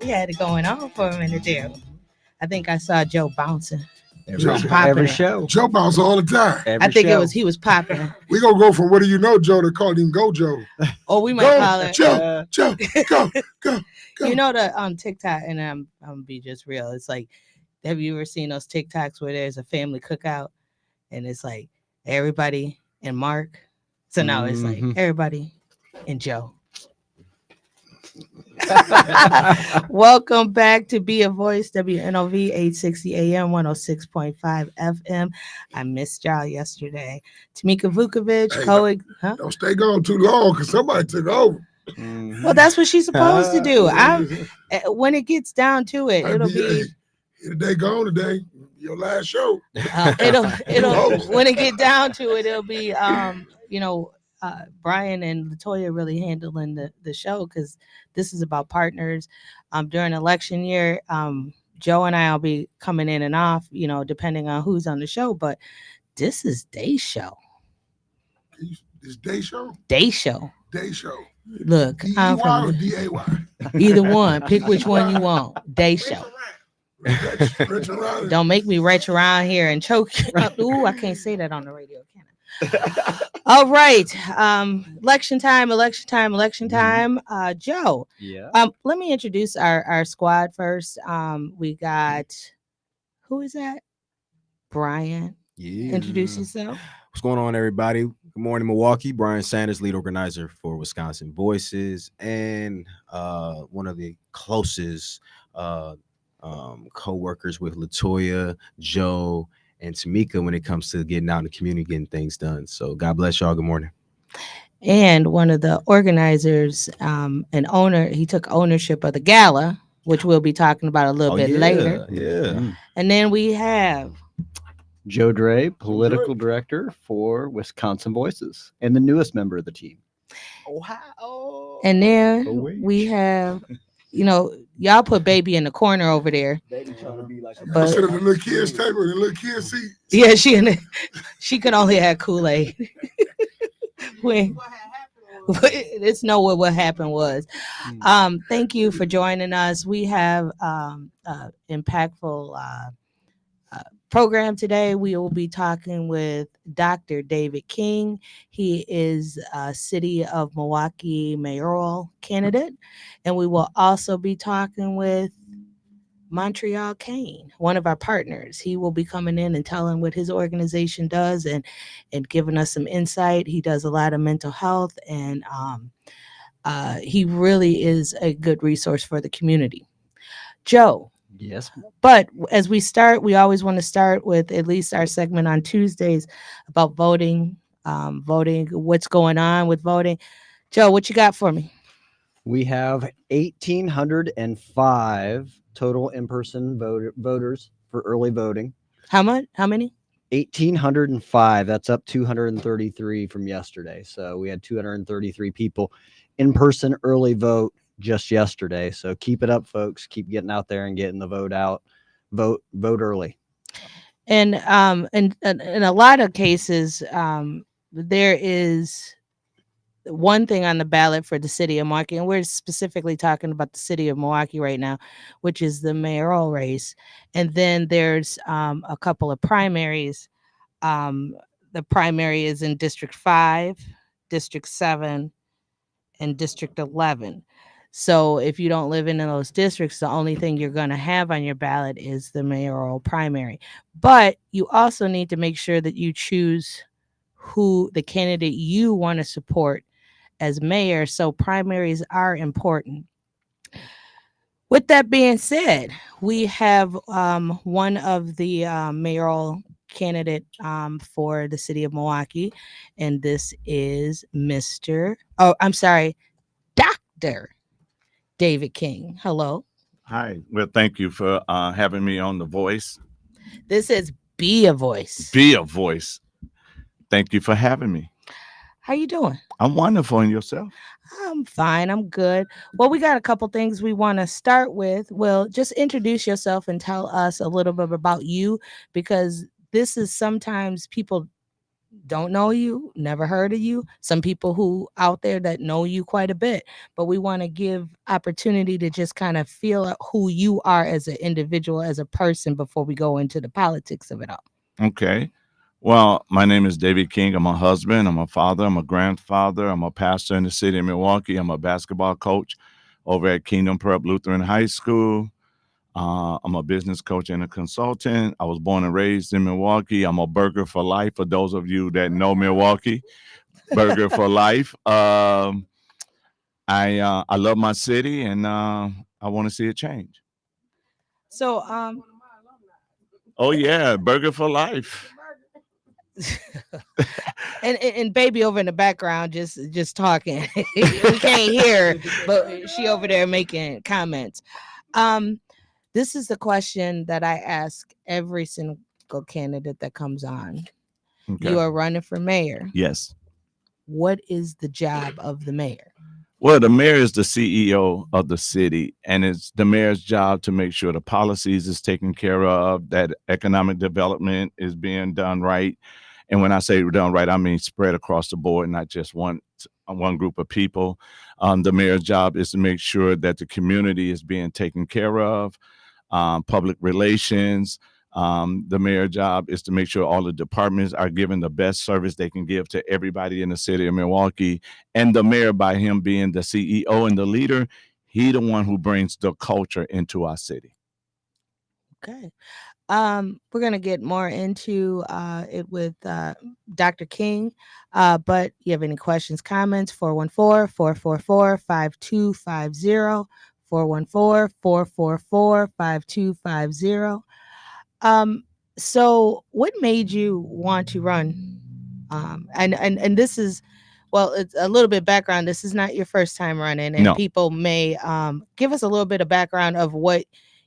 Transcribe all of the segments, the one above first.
We had it going on for a minute there. I think I saw Joe bouncing. Every show. Joe bounce all the time. I think he was popping. We gonna go from what do you know, Joe, to call him Go Joe. Or we might call it Joe, go. You know the TikTok, and I'm gonna be just real. It's like, have you ever seen those TikToks where there's a family cookout and it's like everybody and Mark? So now it's like everybody and Joe. Welcome back to Be a Voice, WNOV 860 AM 106.5 FM. I missed y'all yesterday. Tamika Vukovic, Don't stay gone too long because somebody took over. Well, that's what she's supposed to do. When it gets down to it, it'll be. They gone today. Your last show. It'll when it get down to it, it'll be Brian and Latoya really handling the show, because this is about partners. During election year, Joe and I will be coming in and off, depending on who's on the show. But this is day show. It's day show. Day show. Day show. Look, D-E-Y or D-A-Y? Either one. Pick which one you want. Day show. Rich around. Don't make me retch around here and choke. Ooh, I can't say that on the radio, can I? All right. Election time. Joe. Yeah. Let me introduce our squad first. We got, who is that? Brian. Yeah. Introduce yourself. What's going on, everybody? Good morning, Milwaukee. Brian Sanders, lead organizer for Wisconsin Voices, and one of the closest co-workers with Latoya, Joe, and Tamika when it comes to getting out in the community, getting things done. So God bless y'all. Good morning. And one of the organizers and owner, he took ownership of the gala, which we'll be talking about a little bit later. Yeah. And then we have Joe Dre, political director for Wisconsin Voices, and the newest member of the team. Ohio. And then we have, y'all put baby in the corner over there. Baby trying to be like a I sit at the little kids table, the little kids seat. Yeah, she can only have Kool-Aid. It's know what happened was. Thank you for joining us. We have impactful program today. We will be talking with Dr. David King. He is a City of Milwaukee mayoral candidate. And we will also be talking with Montreal Kane, one of our partners. He will be coming in and telling what his organization does and giving us some insight. He does a lot of mental health, and he really is a good resource for the community. Joe. Yes. But as we start, we always want to start with at least our segment on Tuesdays about voting, what's going on with voting. Joe, what you got for me? We have 1,805 total in-person voters for early voting. How much? How many? 1,805. That's up 233 from yesterday. So we had 233 people in person early vote just yesterday. So keep it up, folks. Keep getting out there and getting the vote out. Vote early. And in a lot of cases, there is one thing on the ballot for the city of Milwaukee, and we're specifically talking about the city of Milwaukee right now, which is the mayoral race. And then there's a couple of primaries. The primary is in District 5, District 7, and District 11. So if you don't live in those districts, the only thing you're going to have on your ballot is the mayoral primary. But you also need to make sure that you choose who the candidate you want to support as mayor. So primaries are important. With that being said, we have one of the mayoral candidate for the city of Milwaukee, and this is Dr. David King. Hello. Hi. Well, thank you for having me on The Voice. This is Be a Voice. Be a Voice. Thank you for having me. How you doing? I'm wonderful. And yourself? I'm fine. I'm good. Well, we got a couple things we want to start with. Well, just introduce yourself and tell us a little bit about you, because this is sometimes people don't know you, never heard of you, some people who out there that know you quite a bit, but we want to give opportunity to just kind of feel out who you are as an individual, as a person, before we go into the politics of it all. Okay. Well, my name is David King. I'm a husband. I'm a father. I'm a grandfather. I'm a pastor in the city of Milwaukee. I'm a basketball coach over at Kingdom Prep Lutheran High School. I'm a business coach and a consultant. I was born and raised in Milwaukee. I'm a burger for life. For those of you that know Milwaukee, burger for life. I love my city, and I want to see it change. So Oh yeah, burger for life. and baby over in the background just talking. We can't hear, but she over there making comments. This is the question that I ask every single candidate that comes on. Okay. You are running for mayor. Yes. What is the job of the mayor? Well, the mayor is the CEO of the city, and it's the mayor's job to make sure the policies is taken care of, that economic development is being done right. And when I say done right, I mean spread across the board, not just one group of people. The mayor's job is to make sure that the community is being taken care of, public relations. The mayor's job is to make sure all the departments are giving the best service they can give to everybody in the city of Milwaukee. And the mayor, by him being the CEO and the leader, he the one who brings the culture into our city. Okay. We're gonna get more into it with Dr. King. But you have any questions, comments? 414-444-5250. 414-444-5250. So what made you want to run? And this is, well, it's a little bit background. This is not your first time running, and No. people may give us a little bit of background of what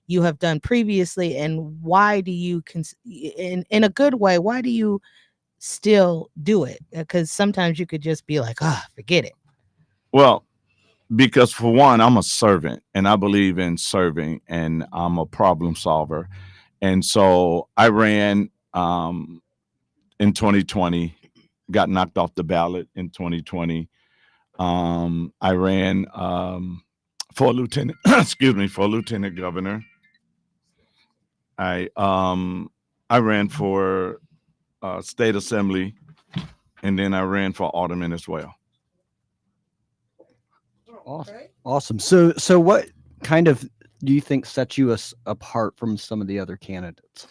you have done previously, and why do you in a good way, why do you still do it? Because sometimes you could just be like, oh, forget it. Well, because for one, I'm a servant and I believe in serving, and I'm a problem solver. And so I ran in 2020, got knocked off the ballot in 2020. I ran for lieutenant, excuse me, for lieutenant governor. I ran for state assembly, and then I ran for alderman as well. Awesome. So what kind of do you think sets you apart from some of the other candidates?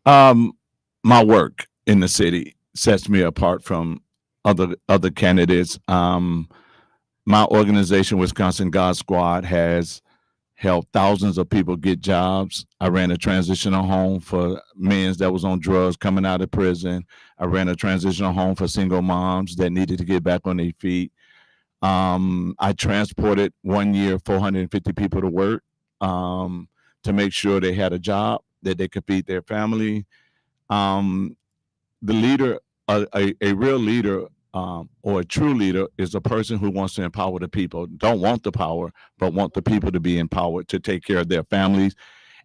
My work in the city sets me apart from other candidates. My organization, Wisconsin God Squad, has helped thousands of people get jobs. I ran a transitional home for men that was on drugs coming out of prison. I ran a transitional home for single moms that needed to get back on their feet. I transported 1 year 450 people to work to make sure they had a job, that they could feed their family. The leader, a real leader, or a true leader, is a person who wants to empower the people, don't want the power, but want the people to be empowered to take care of their families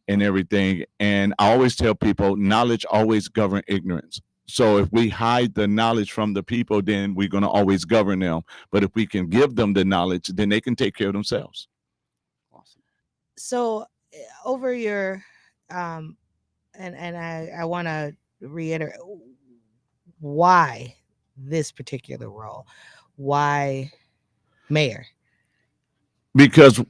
and everything. And I always tell people, knowledge always governs ignorance. So if we hide the knowledge from the people, then we're going to always govern them. But if we can give them the knowledge, then they can take care of themselves. Awesome. So over your and I want to reiterate, why this particular role? Why mayor? Because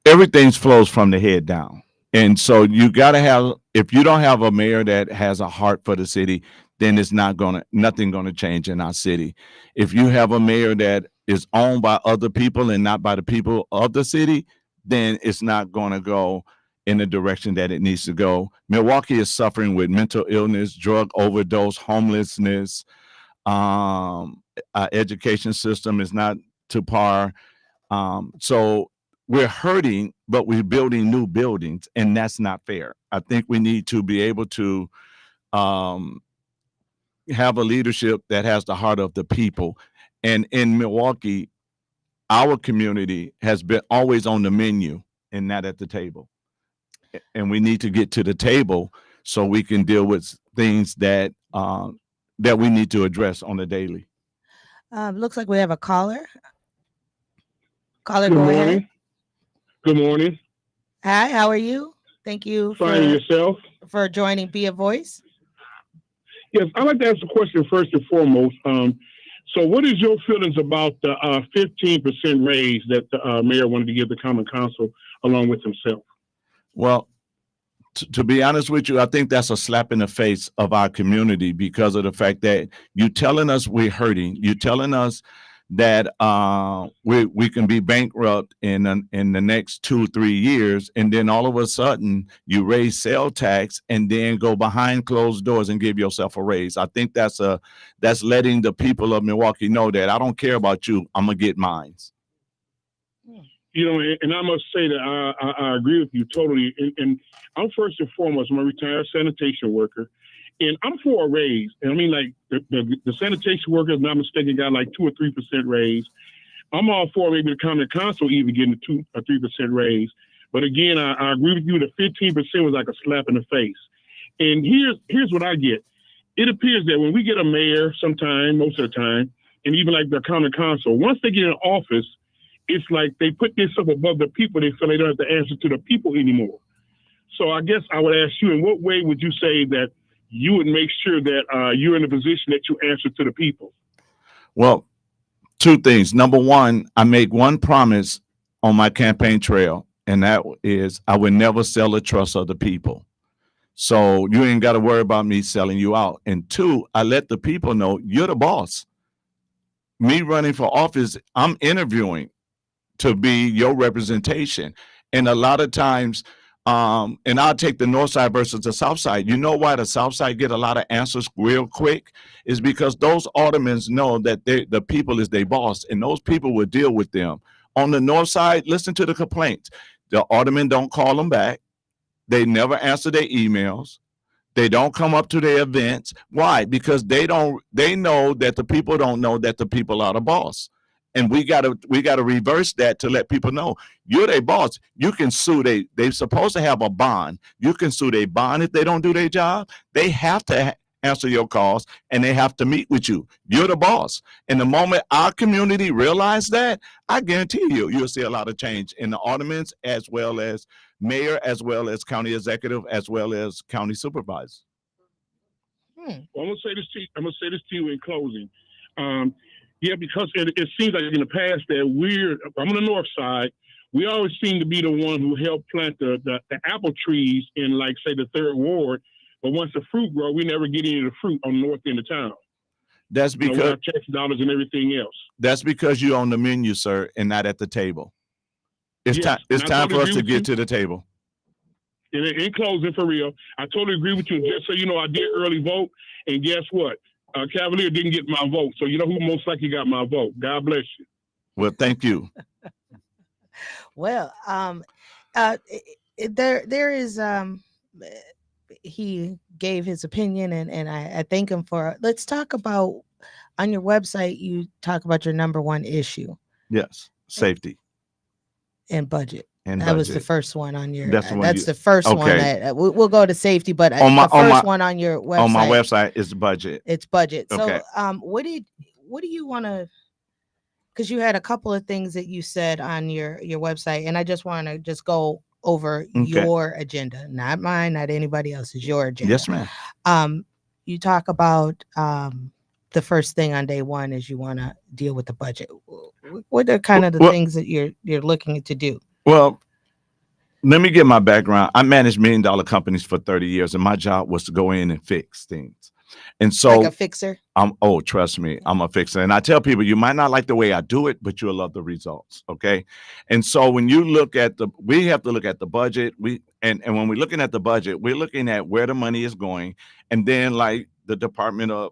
everything flows from the head down. And so you got to have, if you don't have a mayor that has a heart for the city, then it's nothing going to change in our city. If you have a mayor that is owned by other people and not by the people of the city, then it's not going to go in the direction that it needs to go. Milwaukee is suffering with mental illness, drug overdose, homelessness. Our education system is not to par. So we're hurting, but we're building new buildings, and that's not fair. I think we need to be able to have a leadership that has the heart of the people. And in Milwaukee, our community has been always on the menu and not at the table. And we need to get to the table so we can deal with things that that we need to address on the daily. Looks like we have a caller. Caller, Good go ahead. morning. Good morning. Hi, how are you? Thank you Finding yourself. for joining Be a Voice. Yes, I'd like to ask a question first and foremost. So what is your feelings about the 15% raise that the mayor wanted to give the common council along with himself? Well, to be honest with you, I think that's a slap in the face of our community because of the fact that you telling us we're hurting. You telling us that we can be bankrupt in the next 2-3 years, and then all of a sudden you raise sales tax and then go behind closed doors and give yourself a raise. I think that's letting the people of Milwaukee know that I don't care about you. I'm gonna get mine. You know, and I must say that I agree with you totally. And I'm first and foremost, I'm a retired sanitation worker, and I'm for a raise. And I mean, like the sanitation workers, not mistaken, got like 2 or 3% raise. I'm all for maybe the common council even getting a 2 or 3% raise. But again, I agree with you. The 15% was like a slap in the face. And here's what I get. It appears that when we get a mayor, sometime, most of the time, and even like the common council, once they get in office, it's like they put this up above the people. They feel they don't have to answer to the people anymore. So I guess I would ask you, in what way would you say that you would make sure that you're in a position that you answer to the people? Well, 2 things. Number one, I make one promise on my campaign trail, and that is I would never sell the trust of the people. So you ain't got to worry about me selling you out. And 2, I let the people know you're the boss. Me running for office, I'm interviewing to be your representation. And a lot of times, and I'll take the north side versus the south side. You know why the south side get a lot of answers real quick is because those aldermen know that the people is their boss, and those people will deal with them. On the north side, listen to the complaints. The aldermen don't call them back. They never answer their emails. They don't come up to their events. Why? Because they know that the people don't know that the people are the boss. And we gotta reverse that to let people know you're their boss. You can sue. They're supposed to have a bond. You can sue their bond if they don't do their job. They have to answer your calls and they have to meet with you. You're the boss. And the moment our community realize that, I guarantee you'll see a lot of change in the aldermen as well as mayor, as well as county executive, as well as county supervisor. Well, I'm gonna say this to you in closing. Yeah, because it seems like in the past that I'm on the north side. We always seem to be the one who helped plant the apple trees in, like, say, the 3rd ward. But once the fruit grow, we never get any of the fruit on the north end of town. That's because with our tax dollars and everything else. That's because you're on the menu, sir, and not at the table. It's Yes, time for us to get to the table. And in closing, for real, I totally agree with you. Just so you know, I did early vote, and guess what? Cavalier didn't get my vote, so you know who most likely got my vote. God bless you. Well, thank you. Well, there is he gave his opinion, and I thank him for. Let's talk about, on your website you talk about your number one issue. Yes, safety and budget. And that was the first one on your. That's the first one that we'll go to safety, but the first one on your website. On my website is budget. It's budget. Okay. So, what do you want to? Because you had a couple of things that you said on your website, and I just want to just go over your agenda, not mine, not anybody else's. Your agenda. Yes, ma'am. You talk about the first thing on day one is you want to deal with the budget. What are kind of the things that you're looking to do? Well, let me get my background. I managed $1 million companies for 30 years, and my job was to go in and fix things. And so, like a fixer. Trust me, I'm a fixer. And I tell people, you might not like the way I do it, but you'll love the results. Okay. And so when you look at we have to look at the budget. And when we're looking at the budget, we're looking at where the money is going. And then, like the Department of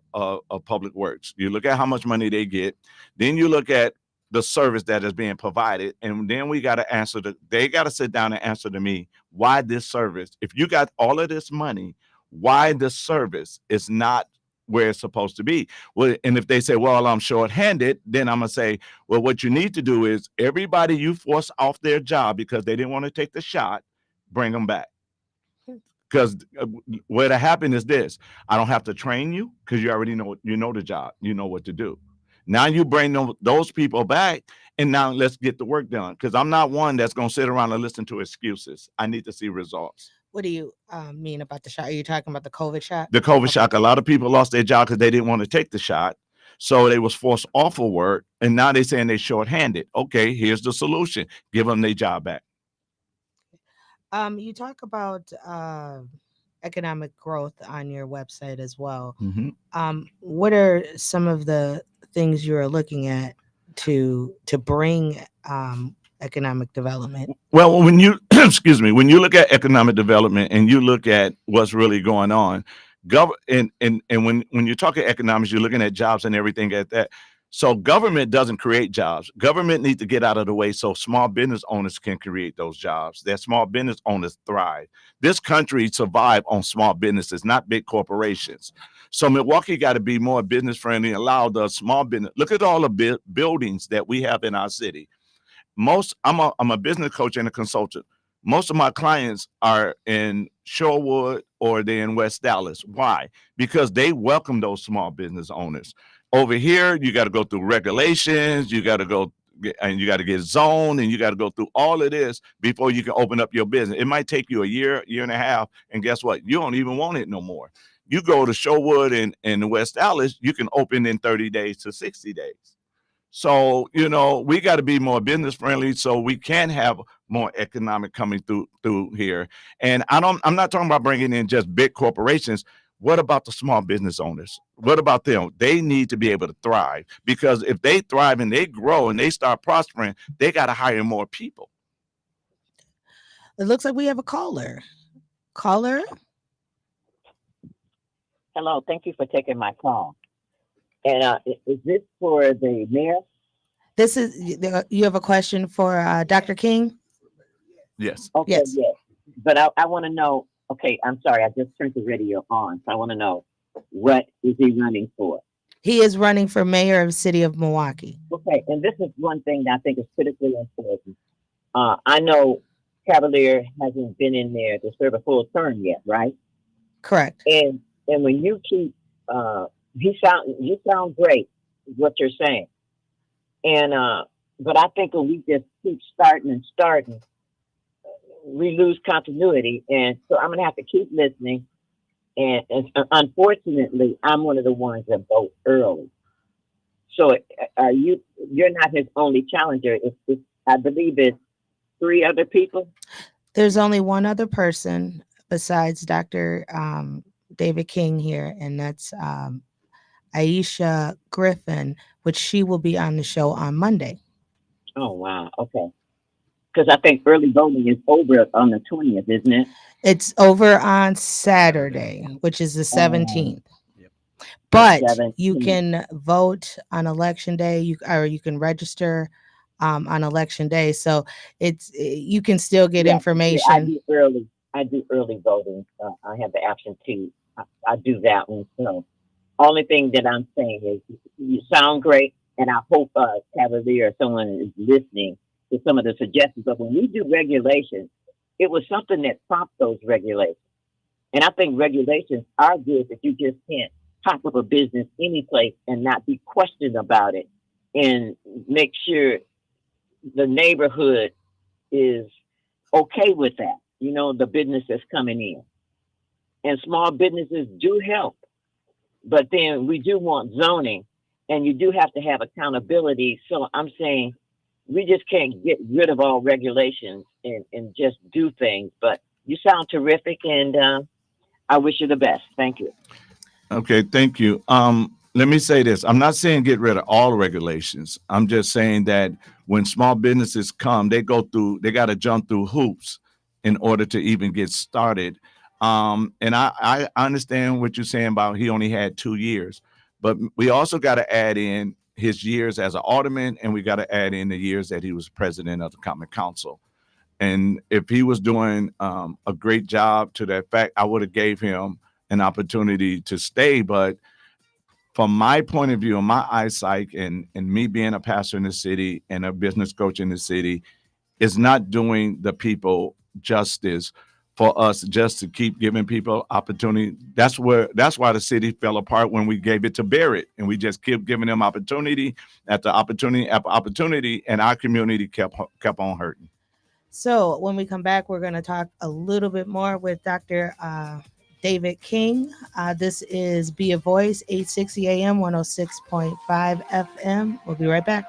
Public Works, you look at how much money they get. Then you look at the service that is being provided. And then we got to they got to sit down and answer to me, why this service, if you got all of this money, why the service is not where it's supposed to be. Well, and if they say, well, I'm short-handed, then I'm gonna say, well, what you need to do is everybody you force off their job because they didn't want to take the shot, bring them back. because what'll happen is this: I don't have to train you because you already know the job, you know what to do. Now you bring those people back, and now let's get the work done. Because I'm not one that's gonna sit around and listen to excuses. I need to see results. What do you mean about the shot? Are you talking about the COVID shot? The COVID shock. A lot of people lost their job because they didn't want to take the shot. So they was forced off of work, and now they're saying they're shorthanded. Okay, here's the solution: give them their job back. You talk about economic growth on your website as well. What are some of the things you are looking at to bring economic development? Well, when you excuse me, when you look at economic development and you look at what's really going on, and when you're talking economics, you're looking at jobs and everything at that. So government doesn't create jobs. Government needs to get out of the way so small business owners can create those jobs. That small business owners thrive. This country survives on small businesses, not big corporations. So Milwaukee got to be more business friendly, allow the small business. Look at all the buildings that we have in our city. I'm a business coach and a consultant. Most of my clients are in Shorewood or they're in West Dallas. Why? Because they welcome those small business owners. Over here, you got to go through regulations, you got to go and you got to get zoned, and you got to go through all of this before you can open up your business. It might take you a year and a half, and guess what? You don't even want it no more. You go to Shorewood and West Dallas, you can open in 30 days to 60 days. So, we got to be more business friendly so we can have more economic coming through here. And I'm not talking about bringing in just big corporations. What about the small business owners? What about them? They need to be able to thrive, because if they thrive and they grow and they start prospering, they got to hire more people. It looks like we have a caller. Caller? Hello, thank you for taking my call. And is this for the mayor? This is you have a question for Dr. King? Yes. Okay, Yes. yes. But I want to know, okay, I'm sorry, I just turned the radio on. So I want to know, what is he running for? He is running for mayor of the city of Milwaukee. Okay, and this is one thing that I think is critically important. I know Cavalier hasn't been in there to serve a full term yet, right? Correct. And when you keep, you sound great, what you're saying. And but I think when we just keep starting, we lose continuity. And so I'm gonna have to keep listening. And unfortunately, I'm one of the ones that vote early. So you're not his only challenger. I believe it's 3 other people. There's only one other person besides Dr. David King here, and that's Aisha Griffin, which she will be on the show on Monday. Oh, wow. Okay. Because I think early voting is over on the 20th, isn't it? It's over on Saturday, which is the 17th. Yep. But 17th. you can vote on election day, you can register on election day. So you can still get Yeah, information. I do early voting. I have the absentee. I do that one. So only thing that I'm saying is you sound great, and I hope Cavalier or someone is listening to some of the suggestions. But when we do regulations, it was something that prompted those regulations. And I think regulations are good, but you just can't pop up a business any place and not be questioned about it, and make sure the neighborhood is okay with that. The business that's coming in. And small businesses do help. But then we do want zoning, and you do have to have accountability. So I'm saying we just can't get rid of all regulations and just do things. But you sound terrific, and I wish you the best. Thank you. Okay, thank you. Let me say this. I'm not saying get rid of all regulations. I'm just saying that when small businesses come, they got to jump through hoops in order to even get started. And I understand what you're saying about he only had 2 years, but we also got to add in his years as an alderman, and we got to add in the years that he was president of the Common Council. And if he was doing a great job to that fact, I would have gave him an opportunity to stay. But from my point of view and my eyesight, and me being a pastor in the city and a business coach in the city, is not doing the people justice for us just to keep giving people opportunity. That's why the city fell apart when we gave it to Barrett, and we just kept giving them opportunity after opportunity after opportunity, and our community kept on hurting. So when we come back, we're going to talk a little bit more with Dr. David King. This is Be a Voice, 860 AM, 106.5 FM. We'll be right back.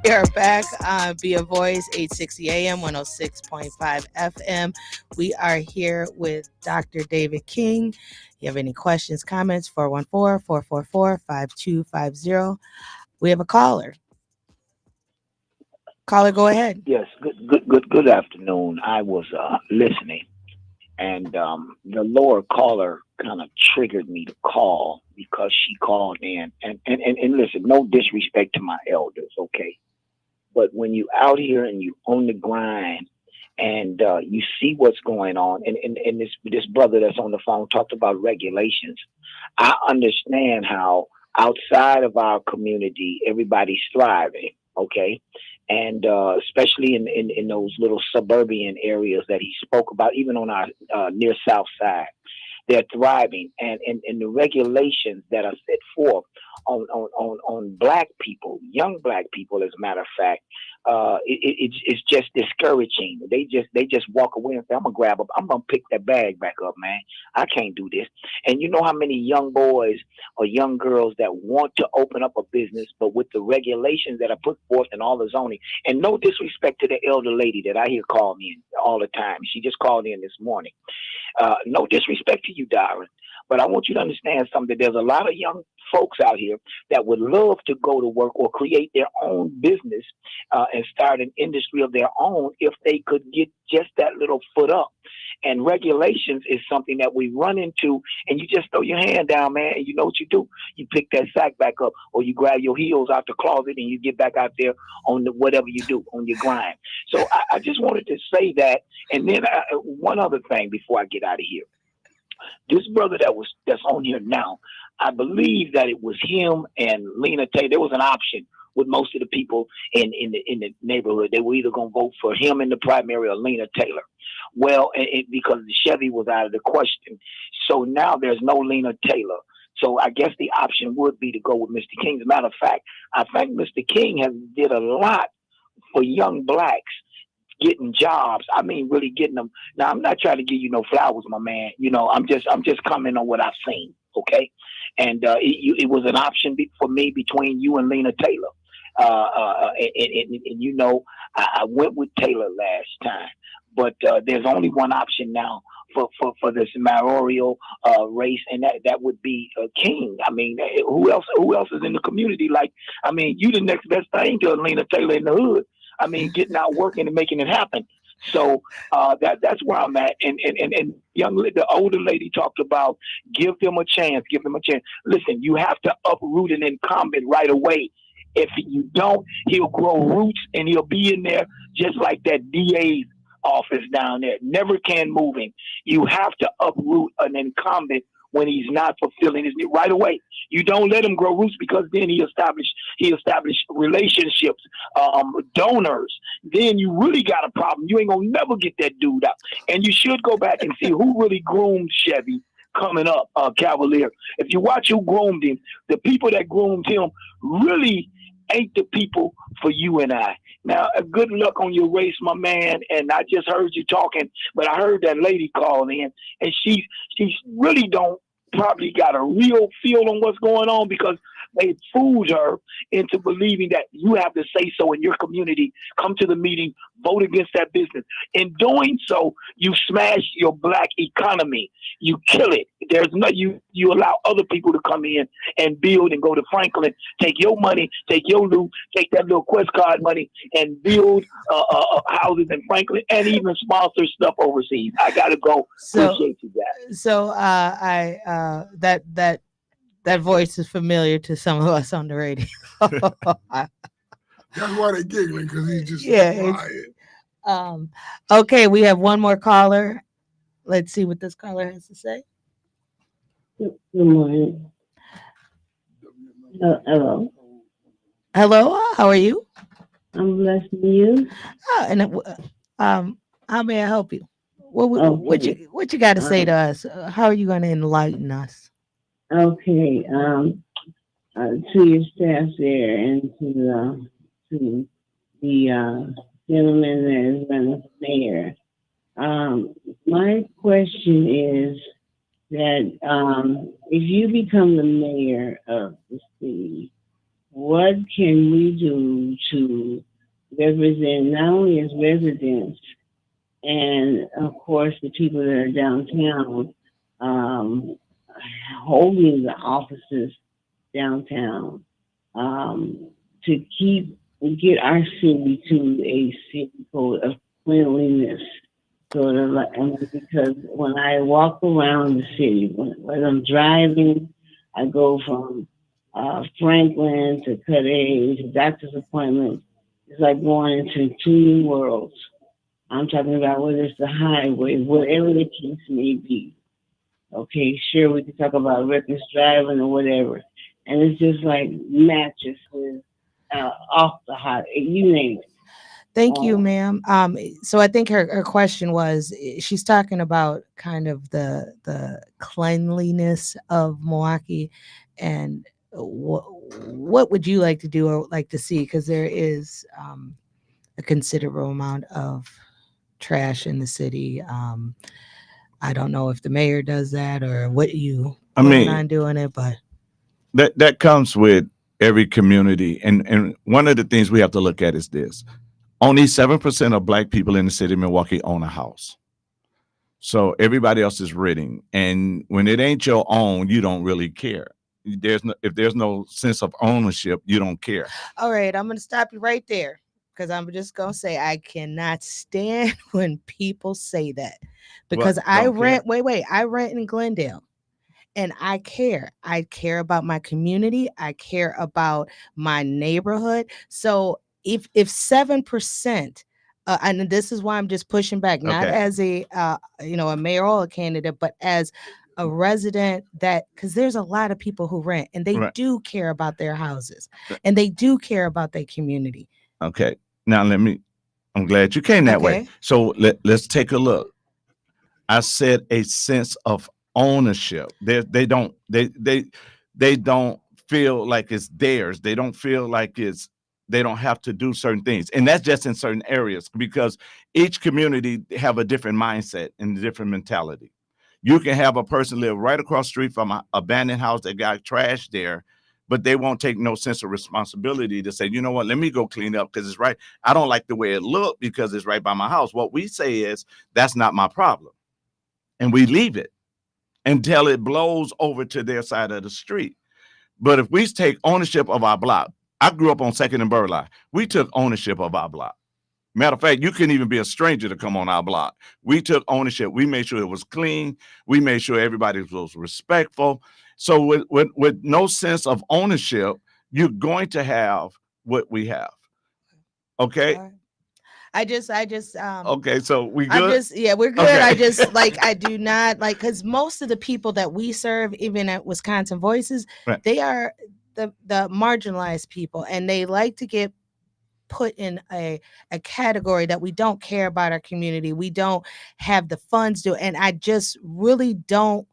We are back on Be a Voice, 860 AM, 106.5 FM. We are here with Dr. David King. If you have any questions, comments, 414-444-5250. We have a caller. Caller, go ahead. Yes, good afternoon. I was listening, and the lower caller kind of triggered me to call because she called in. And listen, no disrespect to my elders, okay? But when you out here and you on the grind and you see what's going on, and this brother that's on the phone talked about regulations, I understand how outside of our community everybody's thriving, okay? And especially in those little suburban areas that he spoke about, even on our near south side, they're thriving. And the regulations that are set forth on black people, young black people, as a matter of fact, it's just discouraging. They just walk away and say, I'm gonna pick that bag back up, man. I can't do this. And you know how many young boys or young girls that want to open up a business, but with the regulations that are put forth in all the zoning, and no disrespect to the elder lady that I hear call me all the time. She just called in this morning. No disrespect to you, Darren, but I want you to understand something. There's a lot of young folks out here that would love to go to work or create their own business and start an industry of their own if they could get just that little foot up. And regulations is something that we run into, and you just throw your hand down, man, and you know what you do? You pick that sack back up, or you grab your heels out the closet and you get back out there on whatever you do, on your grind. So I just wanted to say that. And then one other thing before I get out of here. This brother that's on here now, I believe that it was him and Lena Taylor. There was an option with most of the people in the neighborhood. They were either going to vote for him in the primary or Lena Taylor. Well, because the Chevy was out of the question. So now there's no Lena Taylor. So I guess the option would be to go with Mr. King. As a matter of fact, I think Mr. King has did a lot for young blacks getting jobs. I mean, really getting them. Now, I'm not trying to give you no flowers, my man. You know, I'm just commenting on what I've seen. Okay. And it was an option for me between you and Lena Taylor. And you know, I went with Taylor last time, but there's only one option now for this mayoral race, and that would be King. I mean, who else is in the community? Like, I mean, you the next best thing to Lena Taylor in the hood. I mean, getting out working and making it happen. So that's where I'm at. And the older lady talked about give them a chance. Listen, you have to uproot an incumbent right away. If you don't, he'll grow roots and he'll be in there just like that DA's office down there. Never can move him. You have to uproot an incumbent when he's not fulfilling his need right away. You don't let him grow roots, because then he established relationships, donors. Then you really got a problem. You ain't gonna never get that dude out. And you should go back and see who really groomed Chevy coming up, Cavalier. If you watch who groomed him, the people that groomed him really ain't the people for you and I. Now, good luck on your race, my man. And I just heard you talking, but I heard that lady call in, and she really don't probably got a real feel on what's going on, because they fooled her into believing that you have to say so in your community. Come to the meeting, vote against that business. In doing so, you smash your black economy. You kill it. There's no you allow other people to come in and build and go to Franklin, take your money, take your loot, take that little Quest card money, and build houses in Franklin, and even sponsor stuff overseas. I gotta go. So, Appreciate you guys. so that voice is familiar to some of us on the radio. That's why they're giggling, because he's just Yeah, quiet. Okay, we have one more caller. Let's see what this caller has to say. Good morning. Hello. Hello, how are you? I'm blessed with you. How may I help you? What you got to say to us? How are you going to enlighten us? Okay. To your staff there, and to the gentleman that is running for mayor. My question is that if you become the mayor of the city, what can we do to represent not only as residents and, of course, the people that are downtown, holding the offices downtown, to get our city to a city code of cleanliness? Sort of like, because when I walk around the city, when I'm driving, I go from Franklin to Cut A to doctor's appointments. It's like going into two new worlds. I'm talking about whether it's the highway, whatever the case may be. Okay, sure, we can talk about reckless driving or whatever. And it's just like mattresses off the hot, you name it. Thank you, ma'am. So I think her question was, she's talking about kind of the cleanliness of Milwaukee, and what would you like to do or like to see? Because there is a considerable amount of trash in the city. I don't know if the mayor does that or what you plan on doing it, but that comes with every community. And one of the things we have to look at is this. Only 7% of Black people in the city of Milwaukee own a house. So everybody else is renting. And when it ain't your own, you don't really care. If there's no sense of ownership, you don't care. All right, I'm going to stop you right there, because I'm just going to say I cannot stand when people say that, because I rent in Glendale. And I care. I care about my community. I care about my neighborhood. So if 7%, and this is why I'm just pushing back, not as a a mayoral candidate, but as a resident, because there's a lot of people who rent, and they do care about their houses, and they do care about their community. Okay. Now I'm glad you came that way. So let's take a look. I said a sense of ownership. They don't feel like it's theirs. They don't feel like they don't have to do certain things. And that's just in certain areas, because each community have a different mindset and a different mentality. You can have a person live right across the street from an abandoned house that got trash there, but they won't take no sense of responsibility to say, you know what, let me go clean up because it's right. I don't like the way it looked because it's right by my house. What we say is, that's not my problem. And we leave it until it blows over to their side of the street. But if we take ownership of our block, I grew up on 2nd and Burleigh. We took ownership of our block. Matter of fact, you couldn't even be a stranger to come on our block. We took ownership. We made sure it was clean. We made sure everybody was respectful. So with no sense of ownership, you're going to have what we have. Okay? I just Okay, so we I'm good. just, yeah, we're good. Okay. I just like, I do not like, because most of the people that we serve, even at Wisconsin Voices, Right. they are the marginalized people, and they like to get put in a category that we don't care about our community. We don't have the funds to, and I just really don't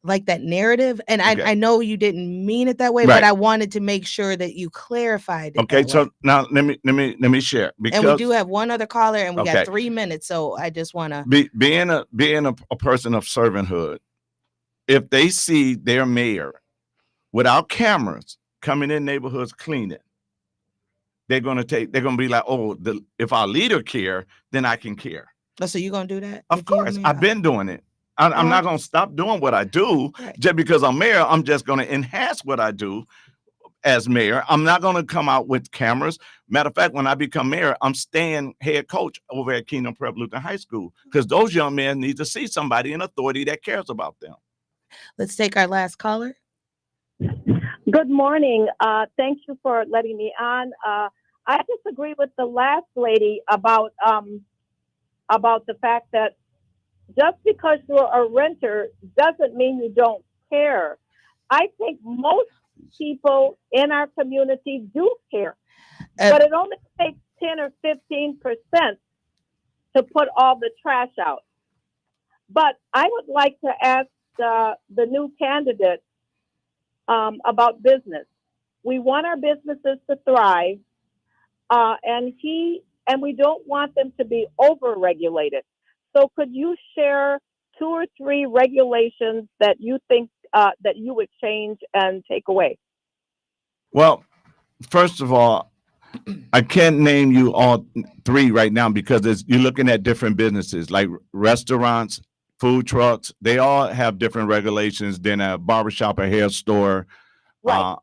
like that narrative. And Okay. I know you didn't mean it that way, Right. but I wanted to make sure that you clarified it. Okay, that so way. now let me share, because And we do have one other caller, and we Okay. got 3 minutes, so I just want to. being a person of servanthood, if they see their mayor without cameras coming in neighborhoods cleaning, they're gonna be like, oh, if our leader care, then I can care. Oh, so you gonna do that? Of if you're course, mayor? I've been doing it. I'm not gonna stop doing what I do Right. just because I'm mayor. I'm just gonna enhance what I do as mayor. I'm not gonna come out with cameras. Matter of fact, when I become mayor, I'm staying head coach over at Kingdom Prep Lutheran High School, because those young men need to see somebody in authority that cares about them. Let's take our last caller. Good morning. Thank you for letting me on. I disagree with the last lady about the fact that just because you're a renter doesn't mean you don't care. I think most people in our community do care, but it only takes 10 or 15% to put all the trash out. But I would like to ask the new candidate about business. We want our businesses to thrive, and we don't want them to be over-regulated. So could you share 2 or 3 regulations that you think that you would change and take away? Well, first of all, I can't name you all 3 right now, because you're looking at different businesses like restaurants, food trucks. They all have different regulations than a barbershop or hair store. Right.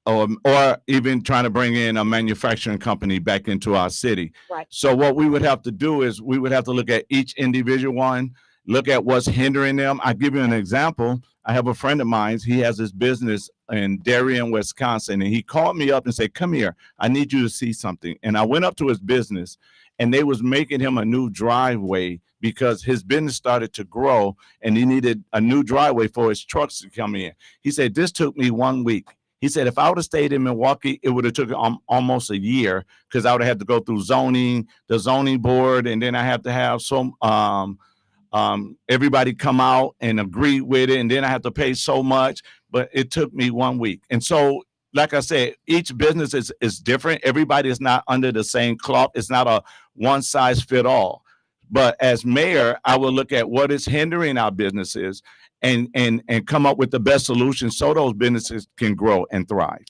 Or even trying to bring in a manufacturing company back into our city. Right. So what we would have to do is we would have to look at each individual one, look at what's hindering them. I'll give you an example. I have a friend of mine. He has his business in Darien, Wisconsin, and he called me up and said, come here, I need you to see something. And I went up to his business, and they was making him a new driveway because his business started to grow, and he needed a new driveway for his trucks to come in. He said, this took me 1 week. He said, if I would have stayed in Milwaukee, it would have took almost a year, because I would have had to go through the zoning board, and then I have to have some everybody come out and agree with it, and then I have to pay so much. But it took me 1 week. And so, like I said, each business is different. Everybody is not under the same cloth. It's not a one size fit all. But as mayor, I will look at what is hindering our businesses and come up with the best solution so those businesses can grow and thrive.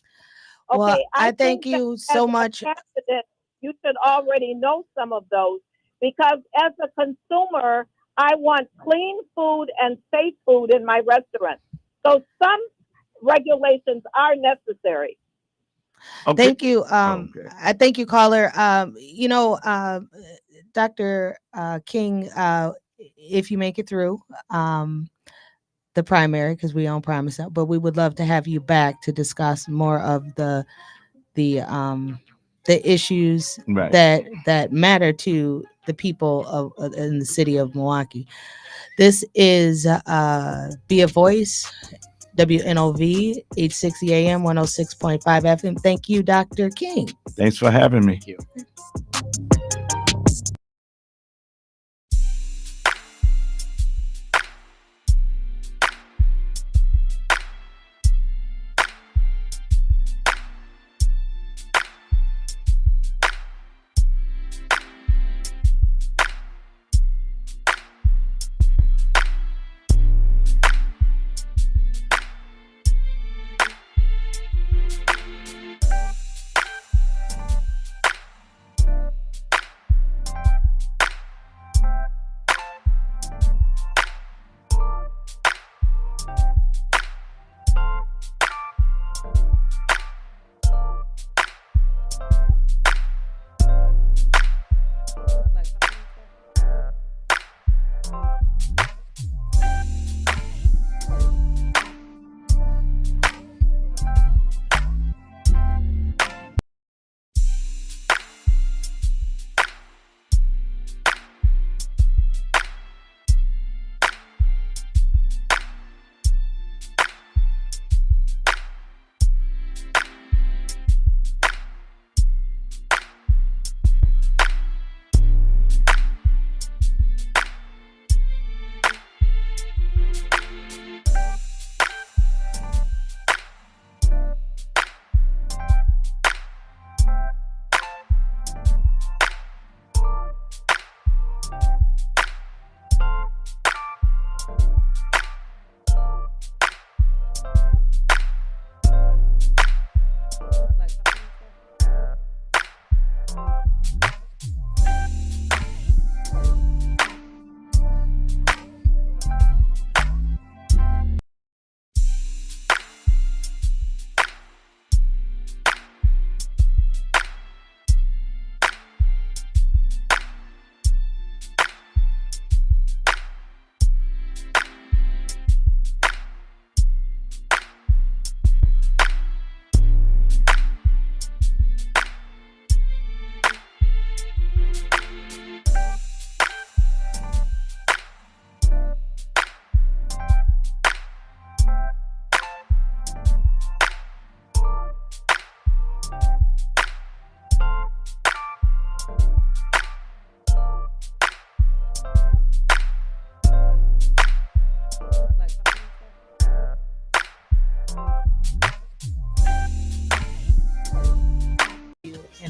Okay, Well, I thank think you that so as a much. candidate, you should already know some of those, because as a consumer, I want clean food and safe food in my restaurant. So some regulations are necessary. Okay. Thank you. Okay. I thank you, caller. Dr. King, if you make it through the primary, because we don't promise that, but we would love to have you back to discuss more of the issues Right. that matter to the people of in the city of Milwaukee. This is Be a Voice, WNOV, 860 AM, 106.5 FM. Thank you, Dr. King. Thanks for having me. Thank you.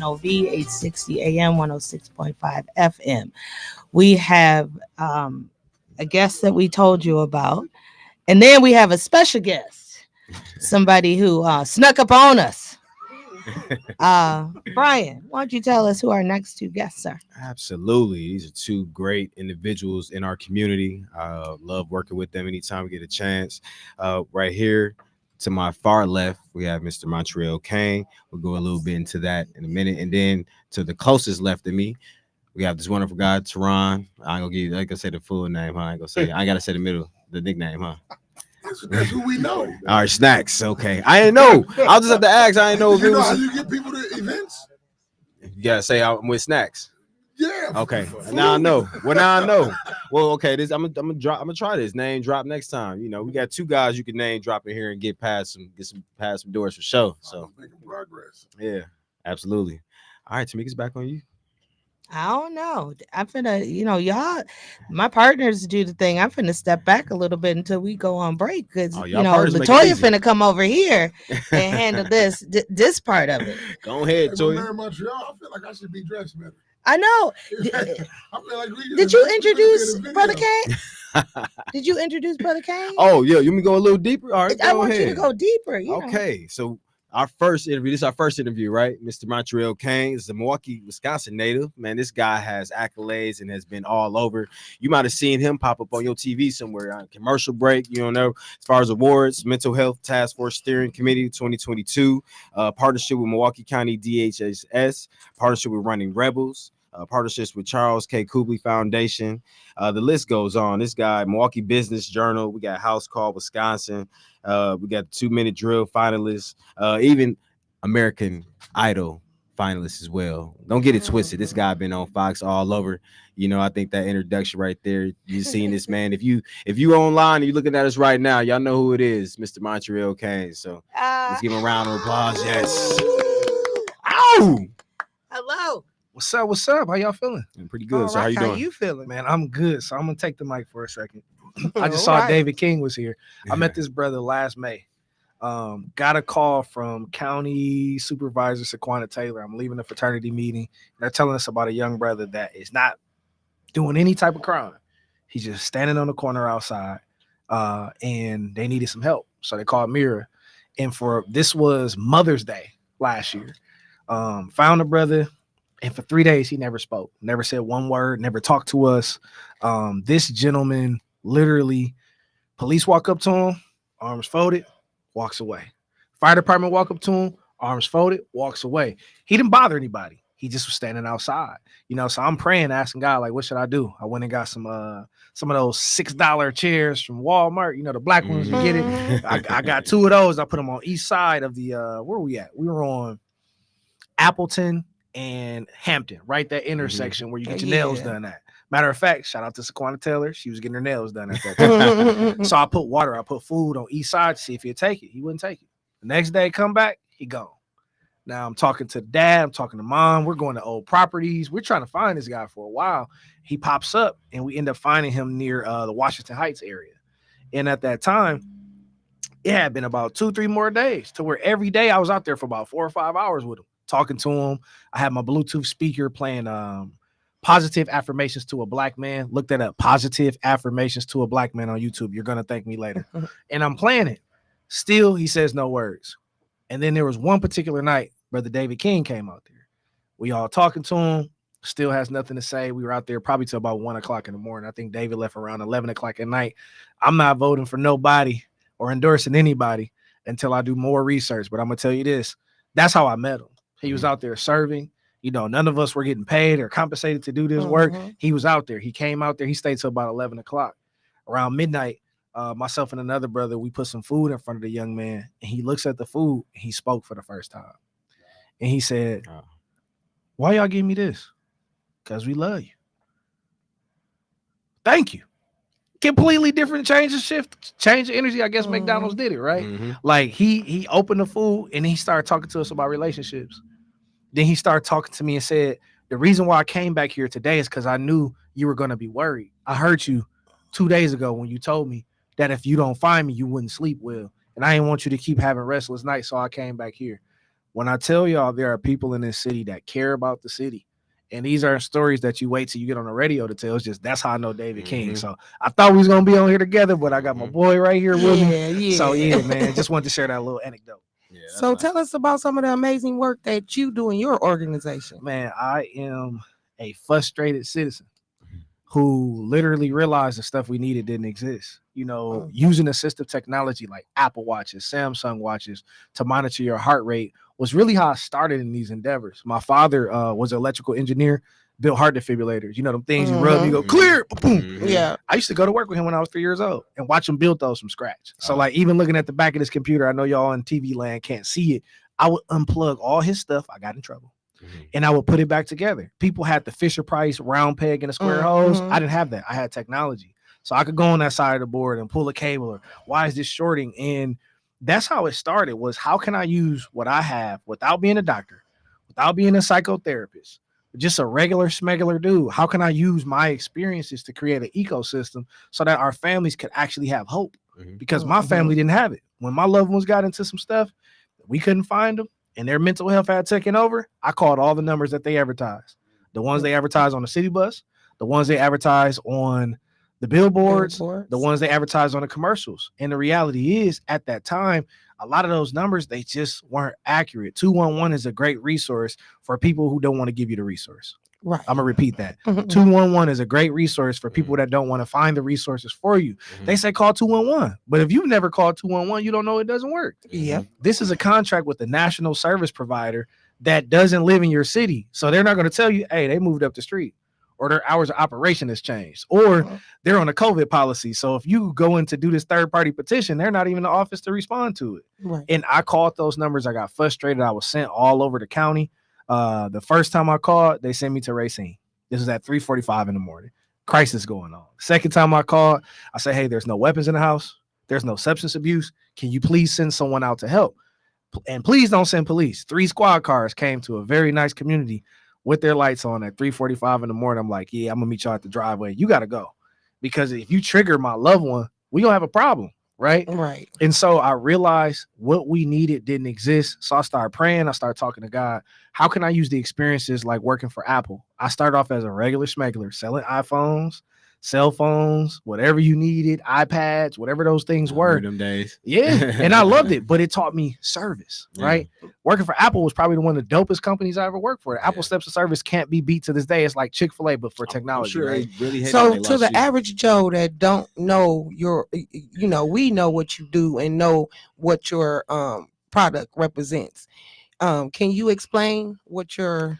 WNOV 860 AM 106.5 FM. We have a guest that we told you about, and then we have a special guest, somebody who snuck up on us. Brian, why don't you tell us who our next two guests are? Absolutely. These are two great individuals in our community. I love working with them anytime we get a chance. Right here to my far left, we have Mr. Montreal Kane. We'll go a little bit into that in a minute. And then to the closest left of me, we have this wonderful guy, Teron. I ain't gonna give you, I ain't gonna say the full name, huh? I ain't gonna say, I ain't gotta say the nickname, huh? That's who we know. All right, Snacks. Okay. I didn't know. I'll just have to ask. I didn't know if You it know was. how you get people to events? You gotta say I'm with Snacks. Yeah. Okay. Now I know. Well, now I know. Well, okay. This I'm gonna try this name drop next time. You know, we got two guys you can name drop in here and get past some doors for sure. So making progress. yeah, absolutely. All right, Tamika's back on you. I don't know. I'm finna, y'all, my partners do the thing. I'm finna step back a little bit until we go on break because, partners make it Latoya easy. finna come over here and handle this part of it. Go ahead, Hey, Toya. man, Montreal, I feel like I should be dressed better. I know. I feel like we Did you introduce Brother Kane? Did you introduce Brother Kane? Oh yeah, you want me to go a little deeper? All right, I go want ahead. you to go deeper. Okay, so our first interview. This is our first interview, right? Mr. Montreal Kane is a Milwaukee, Wisconsin native. Man, this guy has accolades and has been all over. You might have seen him pop up on your TV somewhere on commercial break. You don't know. As far as awards, Mental Health Task Force Steering Committee 2022, partnership with Milwaukee County DHS, partnership with Running Rebels. Partnerships with Charles K. Kubley Foundation. The list goes on. This guy, Milwaukee Business Journal. We got House Call Wisconsin. We got 2-minute drill finalists. Even American Idol finalists as well. Don't get it twisted. This guy been on Fox all over. You know, I think that introduction right there. You seen this man. If you online and you looking at us right now, y'all know who it is, Mr. Montreal Kane. So let's give him a round of applause. Yes. Ow! Hello. What's up? What's up? How y'all feeling? I'm pretty good. So how you doing? How you feeling? Man, I'm good. So I'm gonna take the mic for a second. I just All saw right. David King was here. I met this brother last May. Got a call from County Supervisor Saquana Taylor. I'm leaving a fraternity meeting. They're telling us about a young brother that is not doing any type of crime. He's just standing on the corner outside, and they needed some help. So they called Mira, and this was Mother's Day last year. Found the brother. And for 3 days, he never spoke, never said one word, never talked to us. This gentleman literally, police walk up to him, arms folded, walks away. Fire department walk up to him, arms folded, walks away. He didn't bother anybody. He just was standing outside, So I'm praying, asking God, like, what should I do? I went and got some of those $6 chairs from Walmart, the black ones. You get it. I got 2 of those. I put them on each side of the where we at? We were on Appleton and Hampton, right? That intersection where you get your nails done at. Matter of fact, shout out to Saquana Taylor. She was getting her nails done at that time. So I put water, I put food on each side to see if he'd take it. He wouldn't take it. The next day, come back, he gone. Now I'm talking to dad, I'm talking to mom. We're going to old properties. We're trying to find this guy for a while. He pops up and we end up finding him near the Washington Heights area. And at that time, it had been about 2-3 more days to where every day I was out there for about 4 or 5 hours with him, talking to him. I had my Bluetooth speaker playing Positive Affirmations to a Black Man. Look that up. Positive Affirmations to a Black Man on YouTube. You're going to thank me later. And I'm playing it. Still, he says no words. And then there was one particular night, Brother David King came out there. We all talking to him. Still has nothing to say. We were out there probably till about 1 o'clock in the morning. I think David left around 11 o'clock at night. I'm not voting for nobody or endorsing anybody until I do more research. But I'm going to tell you this. That's how I met him. He was out there serving. None of us were getting paid or compensated to do this work. He was out there. He came out there. He stayed till about 11 o'clock. Around midnight, myself and another brother, we put some food in front of the young man. And he looks at the food. And he spoke for the first time. And he said, why y'all give me this? Because we love you. Thank you. Completely different change of shift, change of energy. I guess McDonald's did it, right? Like he opened the food and he started talking to us about relationships. Then he started talking to me and said, the reason why I came back here today is because I knew you were going to be worried. I heard you 2 days ago when you told me that if you don't find me, you wouldn't sleep well. And I didn't want you to keep having restless nights, so I came back here. When I tell y'all there are people in this city that care about the city, and these are stories that you wait till you get on the radio to tell. It's just that's how I know David King. So I thought we was gonna be on here together, but I got my boy right here with me. Yeah. So yeah, man, just wanted to share that little anecdote. Yeah, So tell us about some of the amazing work that you do in your organization. Man, I am a frustrated citizen who literally realized the stuff we needed didn't exist. You know, using assistive technology like Apple Watches, Samsung watches to monitor your heart rate was really how I started in these endeavors. My father was an electrical engineer, built heart defibrillators. You know, them things you rub, you go clear, boom. Yeah. I used to go to work with him when I was 3 years old and watch him build those from scratch. So like even looking at the back of this computer, I know y'all in TV land can't see it. I would unplug all his stuff. I got in trouble. And I would put it back together. People had the Fisher Price round peg and a square hose. I didn't have that. I had technology. So I could go on that side of the board and pull a cable, or why is this shorting? And that's how it started, was how can I use what I have without being a doctor, without being a psychotherapist, just a regular smegular dude? How can I use my experiences to create an ecosystem so that our families could actually have hope? Because my family didn't have it. When my loved ones got into some stuff, we couldn't find them, and their mental health had taken over. I called all the numbers that they advertised. The ones they advertise on the city bus, the ones they advertise on the billboards, the ones they advertise on the commercials. And the reality is, at that time, a lot of those numbers, they just weren't accurate. 211 is a great resource for people who don't want to give you the resource. Right. I'm gonna repeat that. 211 is a great resource for people that don't want to find the resources for you. They say call 211, but if you've never called 211, you don't know it doesn't work. Yeah. This is a contract with the national service provider that doesn't live in your city, so they're not going to tell you, hey, they moved up the street, or their hours of operation has changed, or they're on a COVID policy. So if you go in to do this third-party petition, they're not even in the office to respond to it. Right. And I called those numbers. I got frustrated. I was sent all over the county. The first time I called, they sent me to Racine. This was at 3:45 in the morning. Crisis going on. Second time I called, I said, hey, there's no weapons in the house. There's no substance abuse. Can you please send someone out to help? And please don't send police. 3 squad cars came to a very nice community with their lights on at 3:45 in the morning. I'm like, yeah, I'm gonna meet y'all at the driveway. You gotta go. Because if you trigger my loved one, we gonna have a problem. Right. And so I realized what we needed didn't exist. So I started praying. I started talking to God. How can I use the experiences like working for Apple? I started off as a regular smuggler, selling iPhones, cell phones, whatever you needed, iPads, whatever those things were. Them days. Yeah. And I loved it, but it taught me service, right? Working for Apple was probably one of the dopest companies I ever worked for. Apple Steps of Service can't be beat to this day. It's like Chick-fil-A, but for technology. Right? So to the average Joe that don't know your, you know, we know what you do and know what your product represents. Can you explain what your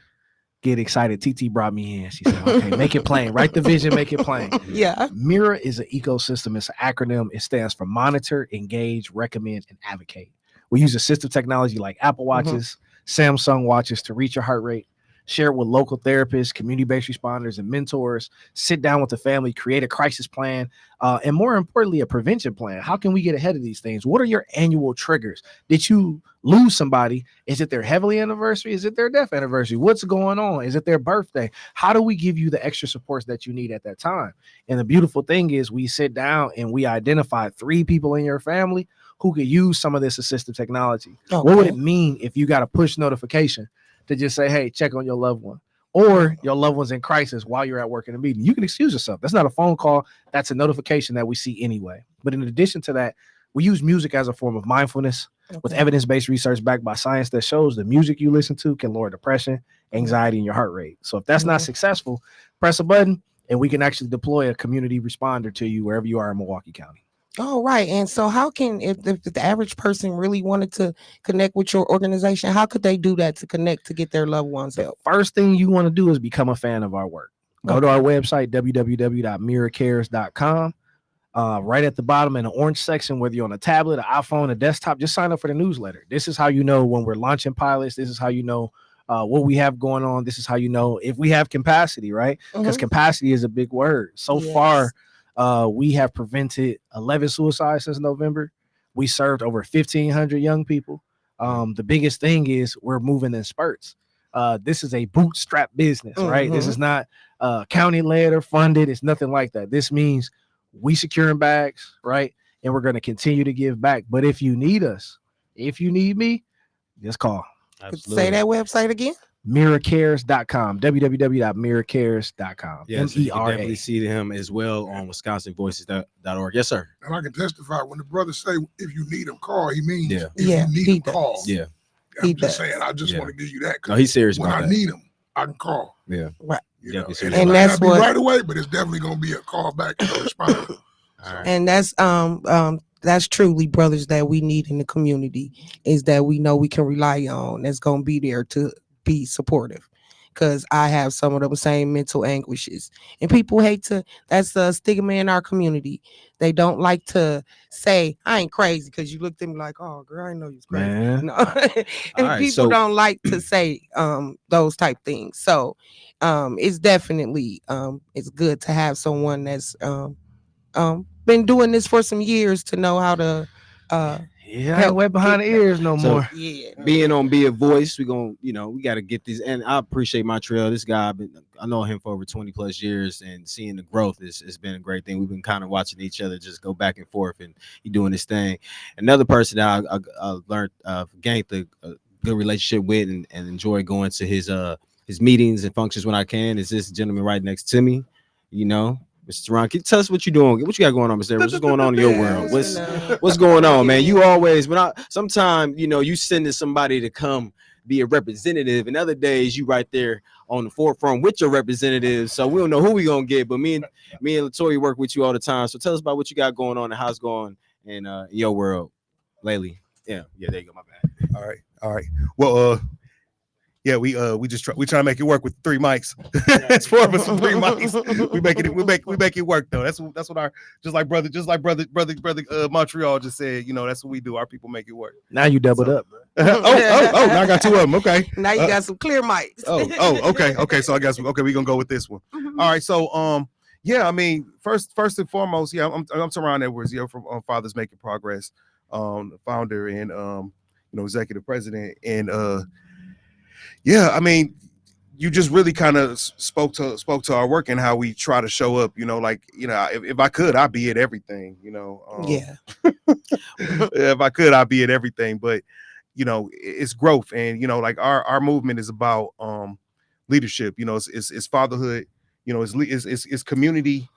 Get excited. TT brought me in. She said, okay, make it plain. Write the vision, make it plain. Yeah. MIRA is an ecosystem. It's an acronym. It stands for monitor, engage, recommend, and advocate. We use assistive technology like Apple Watches, Samsung watches to reach your heart rate, share it with local therapists, community-based responders, and mentors, sit down with the family, create a crisis plan, and more importantly, a prevention plan. How can we get ahead of these things? What are your annual triggers? Did you lose somebody? Is it their heavenly anniversary? Is it their death anniversary? What's going on? Is it their birthday? How do we give you the extra supports that you need at that time? And the beautiful thing is we sit down and we identify 3 people in your family who could use some of this assistive technology. Okay. What would it mean if you got a push notification to just say, hey, check on your loved one, or your loved one's in crisis while you're at work in a meeting? You can excuse yourself. That's not a phone call. That's a notification that we see anyway. But in addition to that, we use music as a form of mindfulness with evidence-based research backed by science that shows the music you listen to can lower depression, anxiety, and your heart rate. So if that's not successful, press a button and we can actually deploy a community responder to you wherever you are in Milwaukee County. Oh, right. And so how can, if the average person really wanted to connect with your organization, how could they do that to connect to get their loved ones help? First thing you want to do is become a fan of our work. Go to our website, www.miracares.com. Right at the bottom in the orange section, whether you're on a tablet, an iPhone, a desktop, just sign up for the newsletter. This is how you know when we're launching pilots. This is how you know what we have going on. This is how you know if we have capacity, right? Because capacity is a big word. So far, we have prevented 11 suicides since November. We served over 1,500 young people. The biggest thing is we're moving in spurts. This is a bootstrap business, right? This is not county led or funded. It's nothing like that. This means we securing bags, right? And we're going to continue to give back. But if you need us, if you need me, just call. Say that website again. mirrorcares.com, www.mirrorcares.com. Yes, you can MERA. definitely see him as well on WisconsinVoices.org. Yes, sir. And I can testify when the brother say, if you need him, call. He means Yeah. if Yeah, you need he him, does. call. Yeah. I'm just saying, I just Yeah. want to give you that. No, he's serious When about I that. need him, I can call. Yeah. Right. You know, Definitely and serious it And might that's not be what- right away, but it's definitely going to be a call back and a response. All right. And that's truly brothers that we need in the community, is that we know we can rely on, that's gonna be there to be supportive. Cause I have some of them same mental anguishes. And people hate to, that's the stigma in our community. They don't like to say, I ain't crazy, because you look at me like, oh girl, I know you're crazy. Man. No. And right, people so- don't like to say those type things. So it's definitely it's good to have someone that's been doing this for some years to know how to Yeah, I ain't wet behind the ears no So- more. yeah. Being on Be a Voice, we gonna, we got to get these. And I appreciate Montreal. This guy, I know him for over 20 plus years, and seeing the growth has been a great thing. We've been kind of watching each other just go back and forth, and he doing his thing. Another person that I learned, gained a good relationship with, and enjoy going to his meetings and functions when I can, is this gentleman right next to me. Mr. Ron, can you tell us what you doing? What you got going on, Mr. What's going on in your world? What's going on, man? You always, sometimes, you sending somebody to come be a representative, and other days you right there on the forefront with your representatives. So we don't know who we gonna get, but me and Latoya work with you all the time. So tell us about what you got going on and how it's going in your world lately. Yeah, there you go. My bad. All right. Well, yeah, we try to make it work with 3 mics. It's 4 of us with 3 mics. We make it work though. That's what our just like brother Montreal just said. That's what we do. Our people make it work. Now you doubled up. Oh! Now I got 2 of them. Okay. Now you got some clear mics. Okay. So I guess we're gonna go with this one. All right. So yeah. I mean, first and foremost, yeah, I'm Teron Edwards, from Fathers Making Progress, founder and executive president, and yeah, I mean, you just really kind of spoke to our work and how we try to show up. If I could, I'd be at everything. Yeah. If I could, I'd be at everything. But it's growth, and our movement is about leadership. It's fatherhood. It's community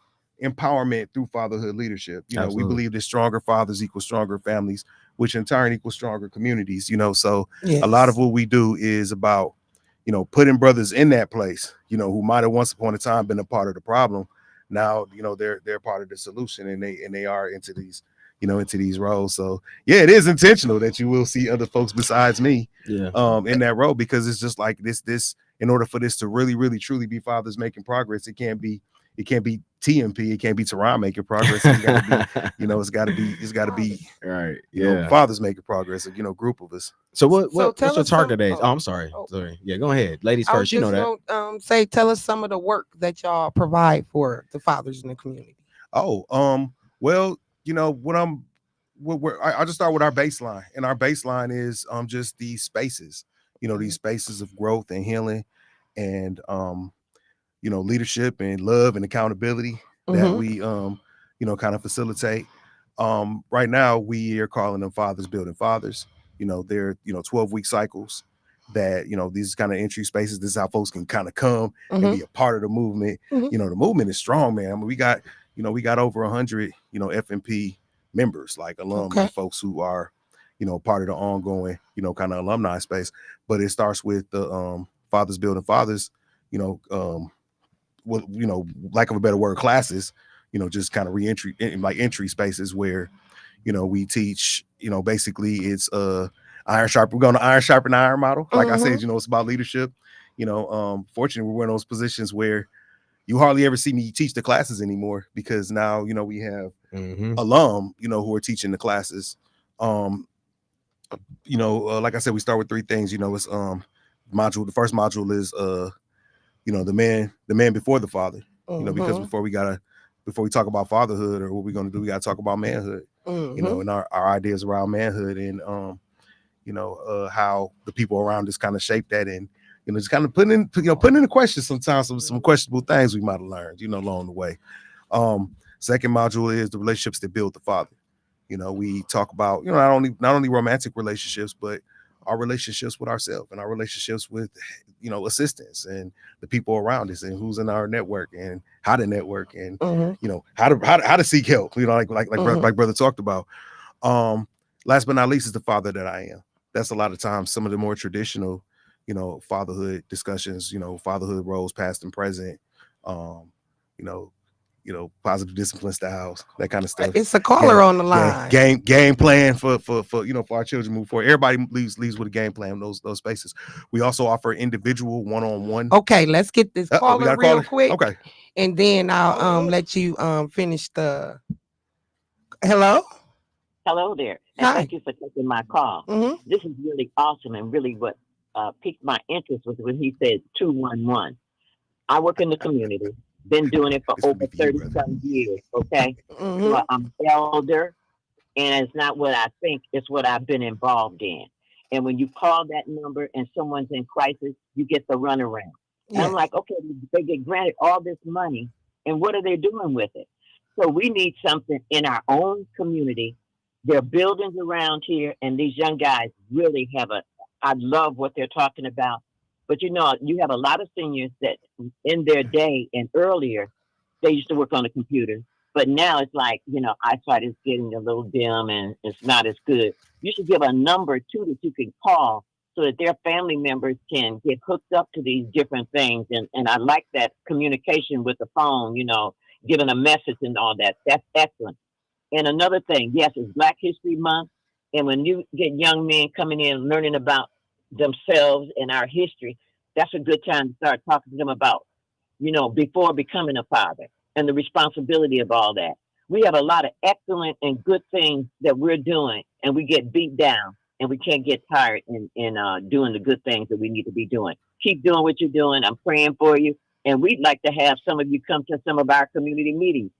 empowerment through fatherhood leadership. We believe that stronger fathers equal stronger families, which in turn equals stronger communities. So a lot of what we do is about putting brothers in that place, who might have once upon a time been a part of the problem. Now they're part of the solution, and they are into these roles. So yeah, it is intentional that you will see other folks besides me in that role, because it's just like this in order for this to really truly be Fathers Making Progress, it can't be TMP, it can't be Teron making progress. It's gotta be right. Fathers Making Progress, group of us. So what's tell your us target some- age? Oh, I'm sorry. Sorry. Yeah, go ahead. Ladies I was first, you know just that. gonna, tell us some of the work that y'all provide for the fathers in the community. Well, I just start with our baseline, and our baseline is just these spaces, these spaces of growth and healing, and leadership and love and accountability that we kind of facilitate. Right now we are calling them Fathers Building Fathers. They're 12-week cycles that these kind of entry spaces. This is how folks can kind of come and be a part of the movement. The movement is strong, man. I mean, we got over 100 FMP members, like alumni, folks who are part of the ongoing kind of alumni space. But it starts with the Fathers Building Fathers, lack of a better word, classes, just kind of re-entry, like entry spaces where we teach, basically it's iron sharpen. We're going to iron sharpen iron model. Like I said, it's about leadership. Fortunately, we're in those positions where you hardly ever see me teach the classes anymore, because now we have alum who are teaching the classes. Like I said, we start with 3 things. It's module. The first module is the man before the father. Because before we talk about fatherhood or what we're going to do, we got to talk about manhood. And our ideas around manhood, and how the people around us kind of shape that, and just kind of putting into question sometimes some questionable things we might have learned along the way. Second module is the relationships that build the father. We talk about not only romantic relationships, but our relationships with ourselves and our relationships with, you know, assistants and the people around us and who's in our network and how to network and you know how to seek help. You know, like brother talked about. Last but not least is the father that I am. That's a lot of times some of the more traditional, you know, fatherhood discussions. You know, fatherhood roles, past and present. You know, positive discipline styles, that kind of stuff. It's a caller on the line. Game plan for you know, for our children to move forward. Everybody leaves with a game plan in those spaces. We also offer individual one-on-one. Okay, let's get this we caller got a real caller? quick. Okay. And then I'll let you finish the hello. Hello there, and Hi. thank you for taking my call. This is really awesome, and really what piqued my interest was when he said 211. I work in the community, been doing it for over 30-some years, okay? So I'm elder, and it's not what I think, it's what I've been involved in. And when you call that number and someone's in crisis, you get the runaround. And I'm like, okay, they get granted all this money, and what are they doing with it? So we need something in our own community. There are buildings around here, and these young guys really I love what they're talking about. But you know, you have a lot of seniors that in their day and earlier, they used to work on the computer. But now it's like, you know, eyesight is getting a little dim and it's not as good. You should give a number too that you can call so that their family members can get hooked up to these different things. And I like that communication with the phone, you know, giving a message and all that. That's excellent. And another thing, yes, it's Black History Month. And when you get young men coming in learning about themselves and our history, that's a good time to start talking to them about, you know, before becoming a father and the responsibility of all that. We have a lot of excellent and good things that we're doing, and we get beat down, and we can't get tired in doing the good things that we need to be doing. Keep doing what you're doing. I'm praying for you, and we'd like to have some of you come to some of our community meetings,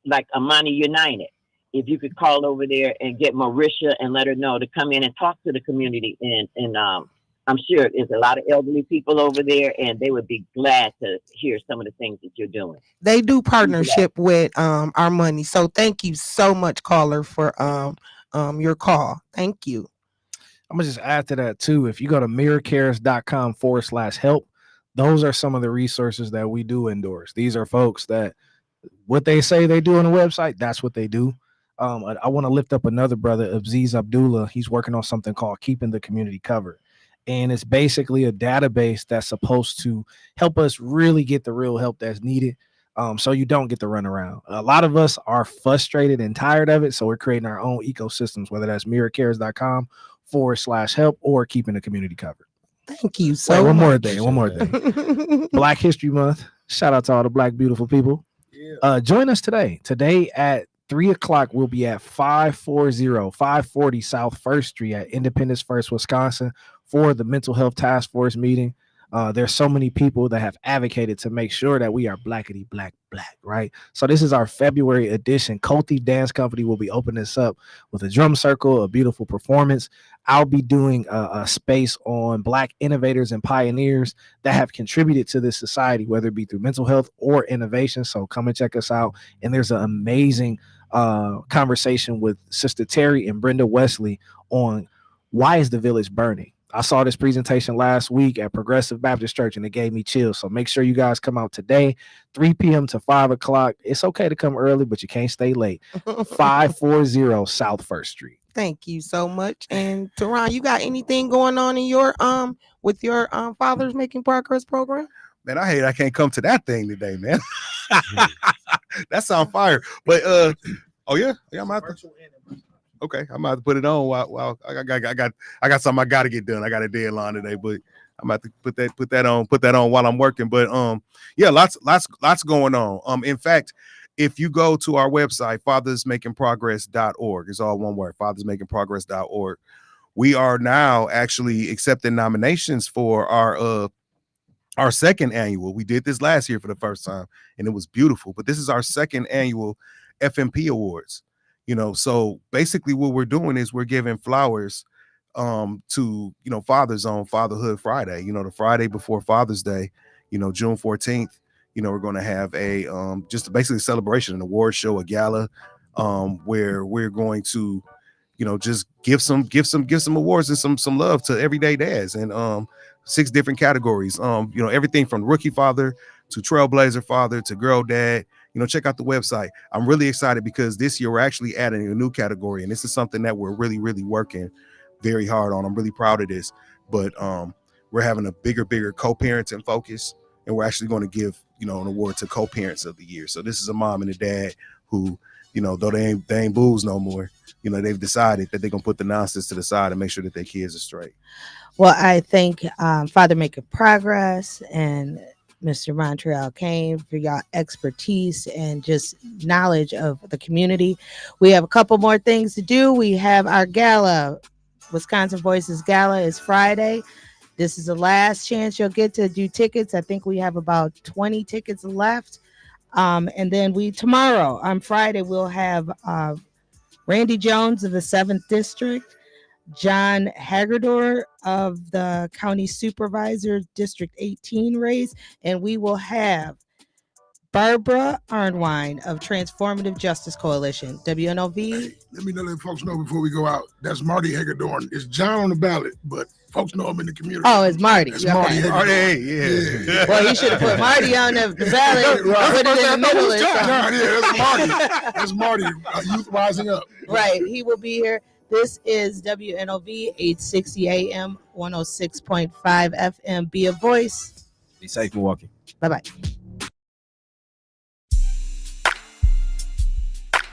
like Amani United. If you could call over there and get Marisha and let her know to come in and talk to the community, and I'm sure there's a lot of elderly people over there, and they would be glad to hear some of the things that you're doing. They do partnership with our money. So thank you so much, caller, for your call. Thank you. I'm gonna just add to that too. If you go to mirrorcares.com/help, those are some of the resources that we do endorse. These are folks that what they say they do on the website, that's what they do. I want to lift up another brother, Abziz Abdullah. He's working on something called Keeping the Community Covered. And it's basically a database that's supposed to help us really get the real help that's needed. So you don't get the runaround. A lot of us are frustrated and tired of it. So we're creating our own ecosystems, whether that's mirrorcares.com/help or Keeping the Community Covered. Thank you so One more much. thing. Black History Month. Shout out to all the Black beautiful people. Join us today. Today at 3:00, we'll be at 540 South 1st Street at Independence First, Wisconsin for the Mental Health Task Force meeting. There's so many people that have advocated to make sure that we are blackity black, right? So this is our February edition. Colty Dance Company will be opening this up with a drum circle, a beautiful performance. I'll be doing a space on Black innovators and pioneers that have contributed to this society, whether it be through mental health or innovation. So come and check us out. And there's an amazing conversation with Sister Terry and Brenda Wesley on why is the village burning. I saw this presentation last week at Progressive Baptist Church and it gave me chills. So make sure you guys come out today, 3 p.m. to 5 o'clock. It's okay to come early, but you can't stay late. 540 South 1st Street. Thank you so much. And Teron, you got anything going on in your with your Fathers Making Progress program? Man, I hate I can't come to that thing today, man. That's on fire. But oh yeah, I'm out there. Okay, I'm about to put it on. While I got something I got to get done. I got a deadline today, but I'm about to put that on while I'm working. But yeah, lots going on. In fact, if you go to our website, fathersmakingprogress.org, it's all one word, fathersmakingprogress.org. We are now actually accepting nominations for our second annual. We did this last year for the first time, and it was beautiful. But this is our second annual FMP Awards. You know, so basically what we're doing is we're giving flowers to, you know, fathers on Fatherhood Friday, you know, the Friday before Father's Day, you know, June 14th, you know, we're going to have a just basically a celebration, an award show, a gala, where we're going to just give some awards and some love to everyday dads, and 6 different categories. Everything from rookie father to trailblazer father to girl dad. Check out the website. I'm really excited because this year we're actually adding a new category, and this is something that we're really, really working very hard on. I'm really proud of this, but we're having a bigger co-parenting focus, and we're actually going to give an award to co-parents of the year. So this is a mom and a dad who, though they ain't booze no more, they've decided that they're gonna put the nonsense to the side and make sure that their kids are straight. Well, I thank Father Making Progress and Mr. Montreal Kane for your expertise and just knowledge of the community. We have a couple more things to do. We have our gala. Wisconsin Voices Gala is Friday. This is the last chance you'll get to do tickets. I think we have about 20 tickets left. And then tomorrow on Friday, we'll have Randy Jones of the 7th District, John Hagedorn of the County Supervisor District 18 race, and we will have Barbara Arnwine of Transformative Justice Coalition, WNOV. Hey, let me let folks know before we go out. That's Marty Hagedorn. It's John on the ballot, but folks know him in the community. Oh, it's Marty. That's Okay. Marty Hagedorn. Yeah. Well, he should have put Marty on the ballot. Right. Put it in the middle. Or something. John, that's Marty. That's Marty. Youth Rising Up. Right. He will be here. This is WNOV 860 AM 106.5 FM. Be a voice. Be safe, Milwaukee. Bye-bye.